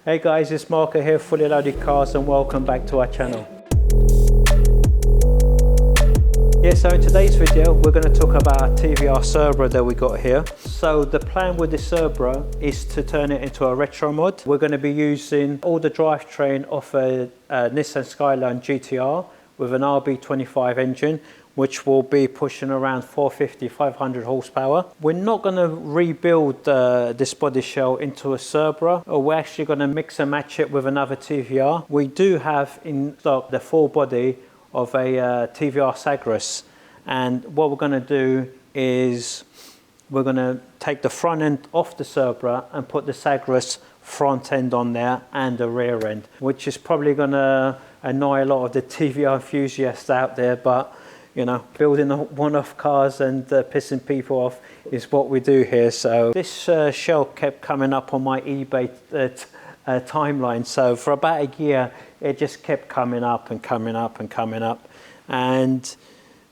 Hey guys, it's Marco here, Fully Loaded Cars, and welcome back to our channel. Yeah, so in today's video, we're going to talk about our TVR Cerbera that we got here. So the plan with the Cerbera is to turn it into a retro mod. We're going to be using all the drivetrain of a Nissan Skyline GTR with an RB25 engine, which will be pushing around 450, 500 horsepower. We're not going to rebuild this body shell into a Cerbera, or we're actually going to mix and match it with another TVR. We do have in stock the full body of a TVR Sagres, and what we're going to do is we're going to take the front end off the Cerbera and put the Sagres front end on there and the rear end, which is probably going to annoy a lot of the TVR enthusiasts out there, but you know, building one-off cars and pissing people off is what we do here. So this shell kept coming up on my eBay timeline. So for about a year, it just kept coming up and coming up and coming up. And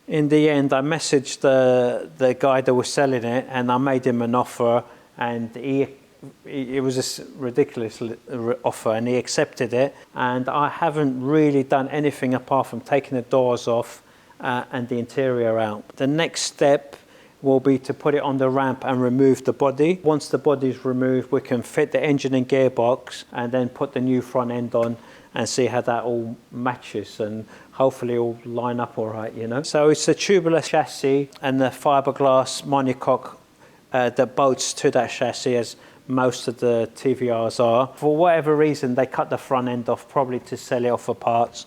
in the end, I messaged the guy that was selling it, and I made him an offer, and it was a ridiculous offer, and he accepted it. And I haven't really done anything apart from taking the doors off and the interior out. The next step will be to put it on the ramp and remove the body. Once the body is removed, we can fit the engine and gearbox and then put the new front end on and see how that all matches, and hopefully all line up all right, you know. So it's a tubular chassis and the fiberglass monocoque that bolts to that chassis, as most of the TVRs are. For whatever reason, they cut the front end off, probably to sell it off for parts.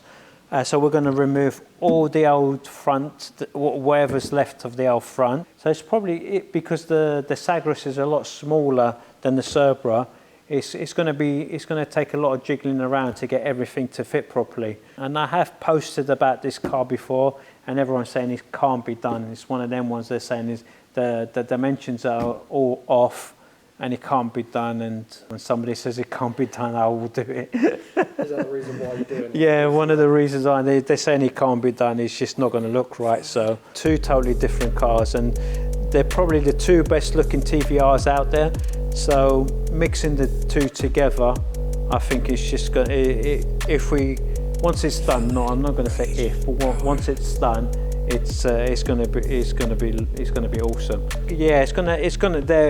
So we're going to remove all the old front, whatever's left of the old front. So it's probably because the Sagres is a lot smaller than the Cerbera. It's going to take a lot of jiggling around to get everything to fit properly. And I have posted about this car before, and everyone's saying it can't be done. It's one of them ones they're saying is the dimensions are all off and it can't be done. And when somebody says it can't be done, I will do it. Is that the reason why you're doing it? Yeah, one of the reasons they're saying it can't be done. It's just not going to look right. So two totally different cars, and they're probably the two best looking TVRs out there. So mixing the two together, I think it's just going to, once it's done, no, I'm not going to say if, but once it's done, it's going to be awesome. Yeah,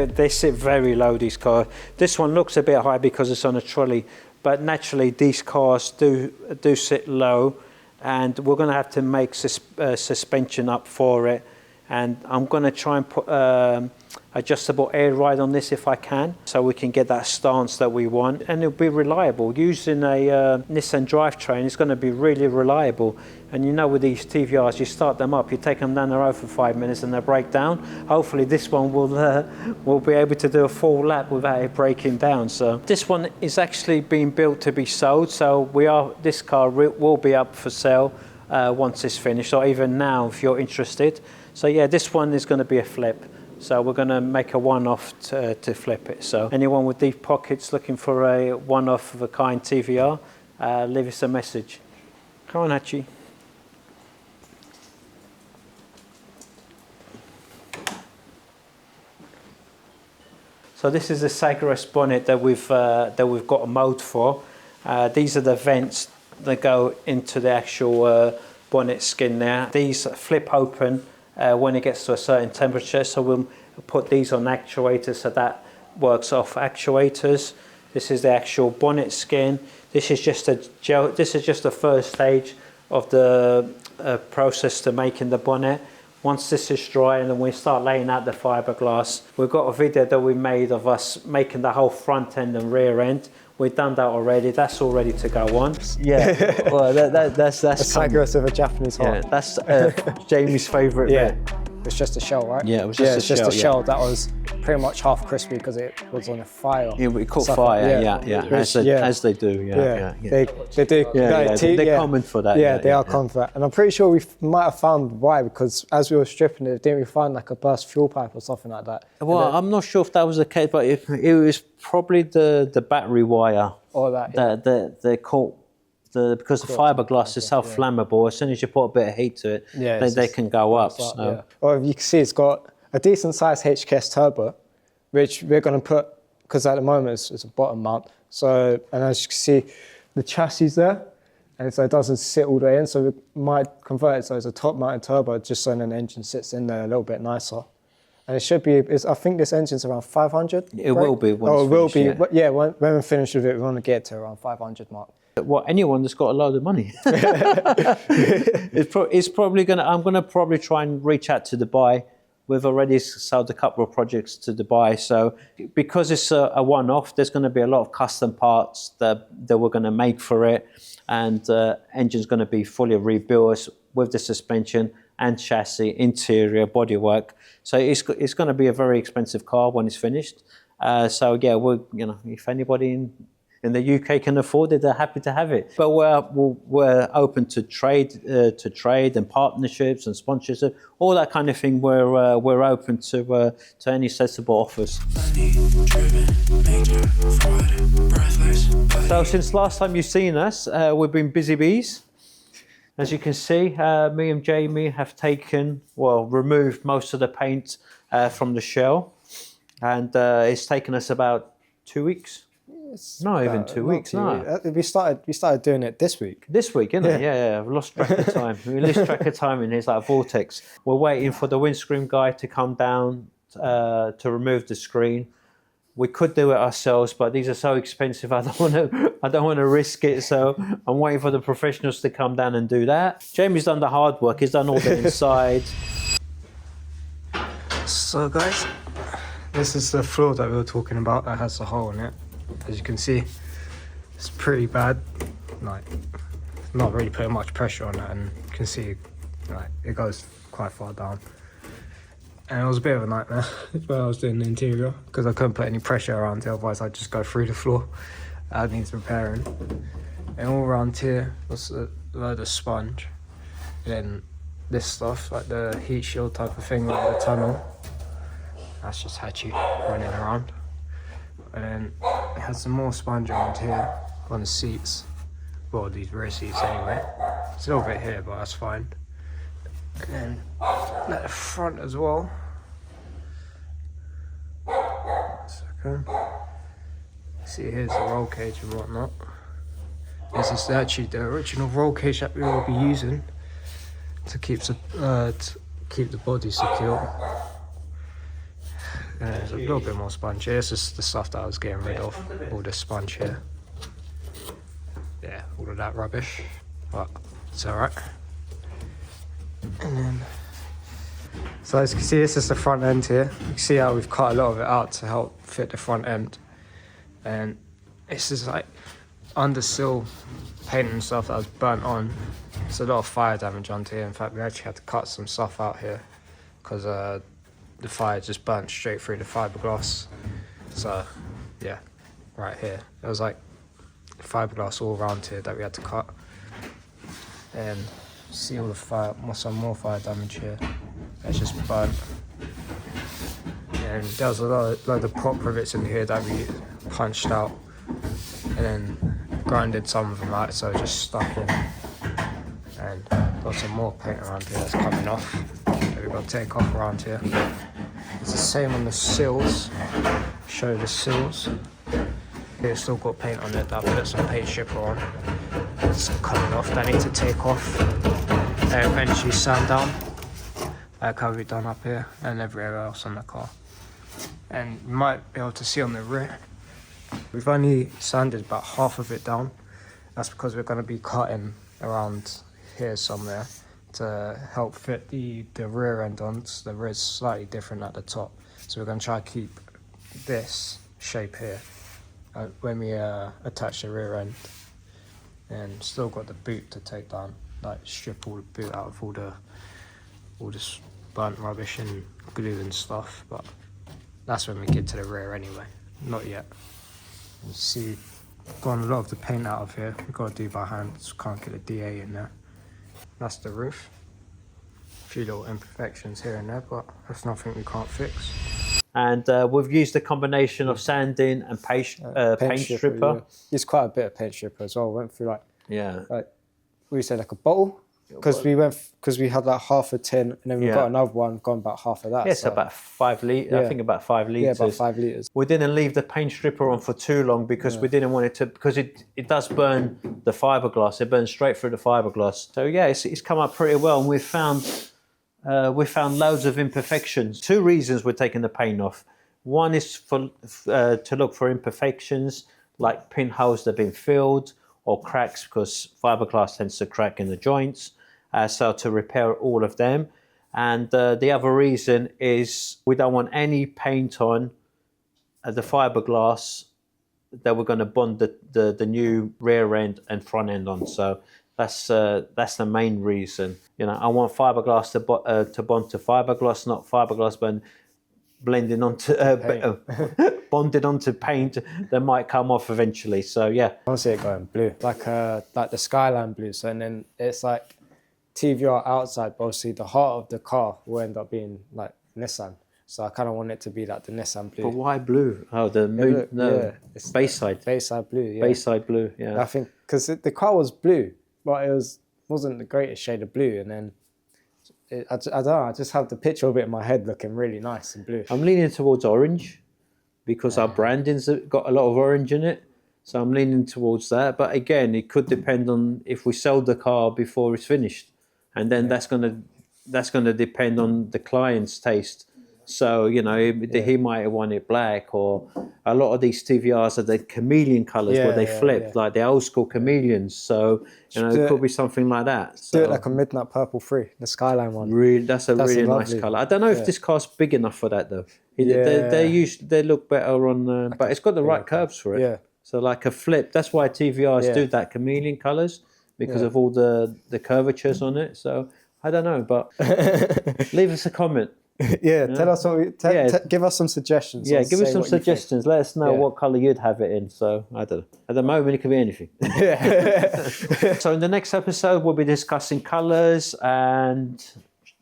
they sit very low, these cars. This one looks a bit high because it's on a trolley, but naturally these cars do sit low, and we're going to have to make suspension up for it. And I'm going to try and put adjustable air ride on this if I can, so we can get that stance that we want, and it'll be reliable. Using a Nissan drivetrain, it's going to be really reliable. And you know, with these TVRs, you start them up, you take them down the road for 5 minutes and they break down. Hopefully this one will be able to do a full lap without it breaking down. So this one is actually being built to be sold, so this car will be up for sale once it's finished, or even now if you're interested. So yeah, this one is going to be a flip. So we're going to make a one-off to flip it. So anyone with deep pockets looking for a one-off of a kind TVR, leave us a message. Come on, Hachi. So this is the Sagres bonnet that we've got a mold for. These are the vents that go into the actual bonnet skin there. These flip open when it gets to a certain temperature, so we'll put these on actuators, so that works off actuators. This is the actual bonnet skin. This is just a gel. This is just the first stage of the process to making the bonnet. Once this is dry, and then we start laying out the fiberglass. We've got a video that we made of us making the whole front end and rear end. We've done that already. That's all ready to go on. Yeah, well, that's a Sagres with a Japanese heart. Yeah, that's Jamie's favourite bit. It's just a shell, right? Yeah, it was just a shell. That was pretty much half crispy because it was on a fire. Yeah, it caught fire. As they do. They do. They're common for that. Yeah, they are common for that. And I'm pretty sure we might have found why, because as we were stripping it, didn't we find like a burst fuel pipe or something like that? Well, I'm not sure if that was the case, but it was probably the battery wire. Or that. They caught. Because the fiberglass is so flammable, as soon as you put a bit of heat to it, they can go up. So. Or you can see it's got a decent sized HKS turbo, which we're going to put, because at the moment it's a bottom mount, So, and as you can see, the chassis there, and so it doesn't sit all the way in, so we might convert it so it's a top-mounted turbo, just so then the engine sits in there a little bit nicer. And it should be, I think this engine's around 500. It will be once it will finished, be, but yeah, when we're finished with it, we want to get to around 500 mark. Well, anyone that's got a load of money. It's probably going to, I'm going to probably try and reach out to Dubai. We've already sold a couple of projects to Dubai. So because it's a one-off, there's going to be a lot of custom parts that we're going to make for it. And engine's going to be fully rebuilt with the suspension and chassis, interior, bodywork. So it's going to be a very expensive car when it's finished. So yeah, if anybody in the UK can afford it, they're happy to have it. But we're open to trade and partnerships and sponsorship, all that kind of thing. We're open to any sensible offers. So since last time you've seen us, we've been busy bees. As you can see, me and Jamie have removed most of the paint from the shell, and it's taken us about 2 weeks. Not even 2 weeks, no. We started doing it this week. This week, isn't it? Yeah, I've lost track of time. We lose track of time in here, it's like a vortex. We're waiting for the windscreen guy to come down to remove the screen. We could do it ourselves, but these are so expensive. I don't want to risk it. So I'm waiting for the professionals to come down and do that. Jamie's done the hard work. He's done all the inside. So guys, this is the floor that we were talking about that has a hole in it. As you can see, it's pretty bad. Like, not really putting much pressure on it, and you can see, like, it goes quite far down. And it was a bit of a nightmare when I was doing the interior, because I couldn't put any pressure around it, otherwise I'd just go through the floor. That needs repairing. And all around here was a load of sponge. And then this stuff, like the heat shield type of thing, like the tunnel. That's just Hachi running around. And then it has some more sponge around here on the seats. Well, these rear seats anyway. It's a little bit here, but that's fine. And then at the front as well. Second. See, here's the roll cage and whatnot. This is actually the original roll cage that we will be using to keep the body secure. And there's a little bit more sponge here. This is the stuff that I was getting rid of. All this sponge here. Yeah, all of that rubbish. But it's alright. And then, so as you can see, this is the front end here. You can see how we've cut a lot of it out to help fit the front end. And this is like undersill paint and stuff that was burnt on. There's a lot of fire damage onto here. In fact, we actually had to cut some stuff out here because the fire just burnt straight through the fiberglass. So yeah, right here. There was like fiberglass all around here that we had to cut. And see all the fire, some more fire damage here. That's just burnt. And there was a load of prop rivets in here that we punched out. And then grinded some of them out, so just stuck in. And got some more paint around here that's coming off. That we've got to take off around here. It's the same on the sills. Show the sills. Here, still got paint on it. That I put some paint stripper on. It's coming off. That I need to take off. And eventually sand down. Like how we've done up here and everywhere else on the car. And you might be able to see on the rear. We've only sanded about half of it down. That's because we're going to be cutting around here somewhere to help fit the rear end on. The rear is slightly different at the top. So we're going to try to keep this shape here when we attach the rear end. And still got the boot to take down, like strip all the boot out of all this burnt rubbish and glue and stuff. But that's when we get to the rear anyway. Not yet. You see, got a lot of the paint out of here. We've got to do by hand, just can't get a DA in there. That's the roof. A few little imperfections here and there, but that's nothing we can't fix. And we've used a combination of sanding and paint stripper. Yeah. It's quite a bit of paint stripper as well. Went through like we said, like a bottle because we had like half a tin, and then we got another one gone about half of that. Yeah, so about 5 litres. I think about 5 litres. Yeah, about 5 litres. We didn't leave the paint stripper on for too long because we didn't want it to, because it does burn the fiberglass. It burns straight through the fiberglass. So yeah, it's come up pretty well, and we found loads of imperfections. 2 reasons we're taking the paint off. One is to look for imperfections like pinholes that have been filled or cracks, because fiberglass tends to crack in the joints. So to repair all of them. And the other reason is we don't want any paint on the fiberglass that we're going to bond the new rear end and front end on. So that's the main reason. You know, I want fiberglass to bond to fiberglass, not fiberglass blending onto bonded onto paint that might come off eventually. So yeah, I want to see it going blue, like the skyline blue. So and then it's like TVR outside, but obviously the heart of the car will end up being like Nissan. So I kind of want it to be like the Nissan blue. But why blue? Oh, the moon. It's Bayside. Bayside blue. Yeah. Bayside blue. Yeah. I think because the car was blue, but it wasn't the greatest shade of blue, and then. I don't know, I just have the picture of it in my head looking really nice and blue. I'm leaning towards orange because our branding's got a lot of orange in it. So I'm leaning towards that. But again, it could depend on if we sell the car before it's finished. And then that's gonna depend on the client's taste. So, you know, he might want it black, or a lot of these TVRs are the chameleon colours where they flip, like the old school chameleons. So, you know, it could be something like that. So, do it like a midnight purple 3, the Skyline one. Really, that's a really nice colour. I don't know if this car's big enough for that though. They look better on, but it's got the right curves for it. Yeah. So like a flip, that's why TVRs do that chameleon colours, because of all the curvatures on it. So I don't know, but leave us a comment. Tell us what give us some suggestions. Yeah, give us some suggestions. Let us know what colour you'd have it in. So I don't know. At the moment, it could be anything. So in the next episode, we'll be discussing colours, and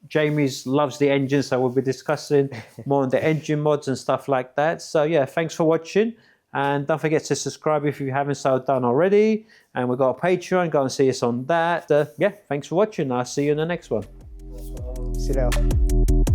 Jamie's loves the engine, so we'll be discussing more on the engine mods and stuff like that. So yeah, thanks for watching, and don't forget to subscribe if you haven't so done already. And we've got a Patreon. Go and see us on that. Thanks for watching. I'll see you in the next one. See you later.